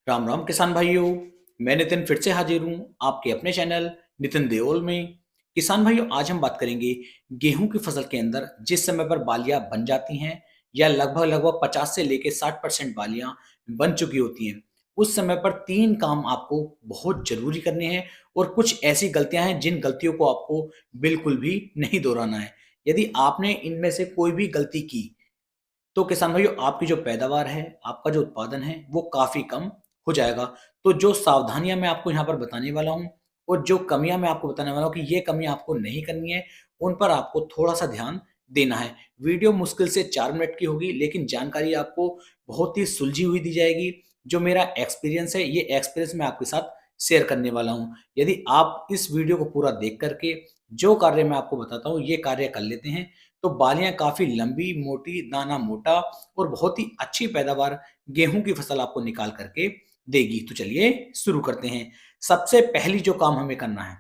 राम राम किसान भाइयों। मैं नितिन फिर से हाजिर हूँ आपके अपने चैनल नितिन देओल में। किसान भाइयों, आज हम बात करेंगे गेहूं की फसल के अंदर जिस समय पर बालियां बन जाती हैं या लगभग लगभग 50 से लेकर 60% बालियां बन चुकी होती हैं। उस समय पर तीन काम आपको बहुत जरूरी करने हैं और कुछ ऐसी गलतियां हैं जिन गलतियों को आपको बिल्कुल भी नहीं दोहराना है। यदि आपने इनमें से कोई भी गलती की तो किसान भाइयों, आपकी जो पैदावार है, आपका जो उत्पादन है, वो काफ़ी कम हो जाएगा। तो जो सावधानियाँ मैं आपको यहाँ पर बताने वाला हूँ और जो कमियाँ मैं आपको बताने वाला हूँ कि ये कमियाँ आपको नहीं करनी है, उन पर आपको थोड़ा-सा ध्यान देना है। वीडियो मुश्किल से 4 मिनट की होगी, लेकिन जानकारी आपको बहुत ही सुलझी हुई दी जाएगी। जो मेरा एक्सपीरियंस है, ये एक्सपीरियंस मैं आपके साथ शेयर करने वाला हूँ। यदि आप इस वीडियो को पूरा देख कर के जो कार्य मैं आपको बताता हूँ, ये कार्य कर लेते हैं, तो बालियाँ काफ़ी लंबी, मोटी, दाना मोटा और बहुत ही अच्छी पैदावार गेहूँ की फसल आपको निकाल कर के देगी। तो चलिए शुरू करते हैं। सबसे पहली जो काम हमें करना है,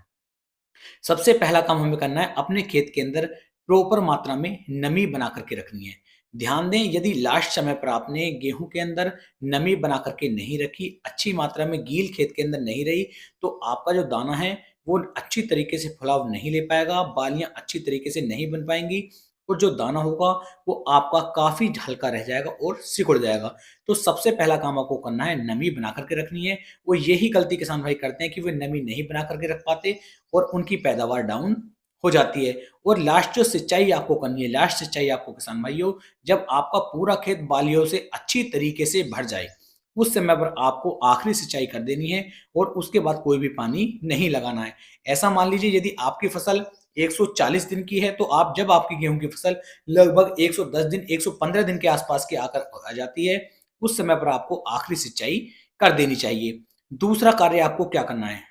सबसे पहला काम हमें करना है, अपने खेत के अंदर प्रॉपर मात्रा में नमी बना कर के रखनी है। ध्यान दें, यदि लास्ट समय पर आपने गेहूँ के अंदर नमी बना कर के नहीं रखी, अच्छी मात्रा में गील खेत के अंदर नहीं रही, तो आपका जो दाना है, वो अच्छी तरीके से फुलाव नहीं ले पाएगा, बालियाँ अच्छी तरीके से नहीं बन पाएँगी और जो दाना होगा, वो आपका काफ़ी हल्का रह जाएगा और सिकुड़ जाएगा। तो सबसे पहला काम आपको करना है, नमी बना कर के रखनी है। वो यही गलती किसान भाई करते हैं कि वे नमी नहीं बना कर के रख पाते और उनकी पैदावार डाउन हो जाती है। और लास्ट जो सिंचाई आपको करनी है, लास्ट सिंचाई आपको किसान भाइयों, जब आपका पूरा खेत बालियों से अच्छी तरीके से भर जाए, उस समय पर आपको आखिरी सिंचाई कर देनी है और उसके बाद कोई भी पानी नहीं लगाना है। ऐसा मान लीजिए, यदि आपकी फसल 140 दिन की है, तो आप जब आपकी गेहूँ की फसल लगभग 110 दिन, 115 दिन के आसपास की आकर आ जाती है, उस समय पर आपको आखिरी सिंचाई कर देनी चाहिए। दूसरा कार्य आपको क्या करना है?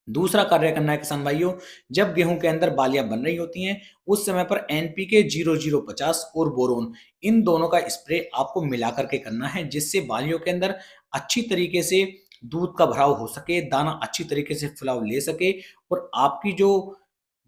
दूसरा कार्य करना है किसान भाइयों, जब गेहूं के अंदर बालियां बन रही होती हैं, उस समय पर एनपीके 0050 और बोरोन, इन दोनों का स्प्रे आपको मिला करके करना है, जिससे बालियों के अंदर अच्छी तरीके से दूध का भराव हो सके, दाना अच्छी तरीके से फुलाव ले सके और आपकी जो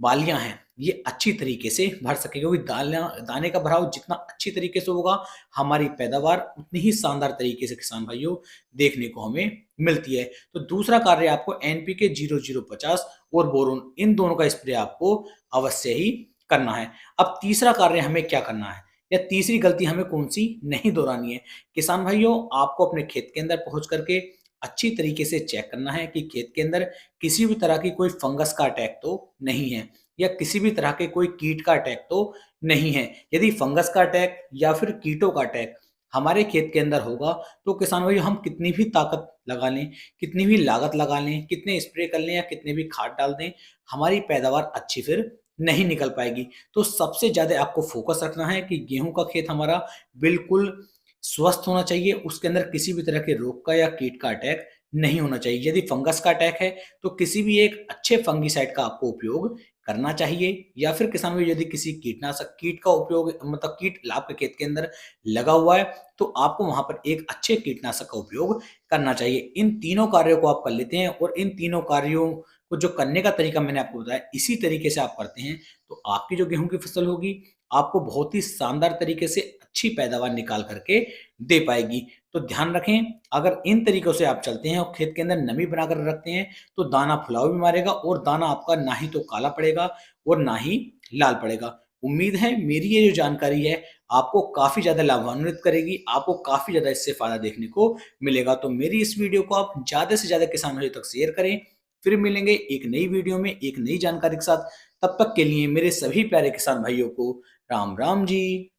बालियां हैं, ये अच्छी तरीके से भर सके, क्योंकि दाने का भराव जितना अच्छी तरीके से होगा, हमारी पैदावार उतनी ही शानदार तरीके से किसान भाइयों देखने को हमें मिलती है। तो दूसरा कार्य आपको एनपीके 0050 और बोरोन, इन दोनों का स्प्रे आपको अवश्य ही करना है। अब तीसरा कार्य हमें क्या करना है या तीसरी गलती हमें कौन सी नहीं दोहरानी है? किसान भाइयों, आपको अपने खेत के अंदर पहुंच करके अच्छी तरीके से चेक करना है कि खेत के अंदर किसी भी तरह की कोई फंगस का अटैक तो नहीं है या किसी भी तरह के कोई कीट का अटैक तो नहीं है। यदि फंगस का अटैक या फिर कीटों का अटैक हमारे खेत के अंदर होगा, तो किसान भाई हम कितनी भी ताकत लगा लें, कितनी भी लागत लगा लें, कितने स्प्रे कर लें या कितने भी खाद डाल दें, हमारी पैदावार अच्छी फिर नहीं निकल पाएगी। तो सबसे ज़्यादा आपको फोकस रखना है कि गेहूँ का खेत हमारा बिल्कुल स्वस्थ होना चाहिए, उसके अंदर किसी भी तरह के रोग का या कीट का अटैक नहीं होना चाहिए। यदि फंगस का अटैक है, तो किसी भी एक अच्छे फंगिसाइड का आपको उपयोग करना चाहिए या फिर किसान भाई, यदि किसी कीटनाशक कीट का उपयोग मतलब कीट आपके खेत के अंदर लगा हुआ है, तो आपको वहाँ पर एक अच्छे कीटनाशक का उपयोग करना चाहिए। इन तीनों कार्यों को आप कर लेते हैं और इन तीनों कार्यों को जो करने का तरीका मैंने आपको बताया, इसी तरीके से आप करते हैं, तो आपकी जो गेहूँ की फसल होगी, आपको बहुत ही शानदार तरीके से अच्छी पैदावार निकाल करके दे पाएगी। तो ध्यान रखें, अगर इन तरीकों से आप चलते हैं और खेत के अंदर नमी बनाकर रखते हैं, तो दाना फुलाव भी मारेगा और दाना आपका ना ही तो काला पड़ेगा और ना ही लाल पड़ेगा। उम्मीद है मेरी ये जो जानकारी है आपको काफ़ी ज़्यादा लाभान्वित करेगी, आपको काफ़ी ज़्यादा इससे फ़ायदा देखने को मिलेगा। तो मेरी इस वीडियो को आप ज़्यादा से ज़्यादा किसान भाइयों तक शेयर करें। फिर मिलेंगे एक नई वीडियो में, एक नई जानकारी के साथ। तब तक के लिए मेरे सभी प्यारे किसान भाइयों को राम राम जी।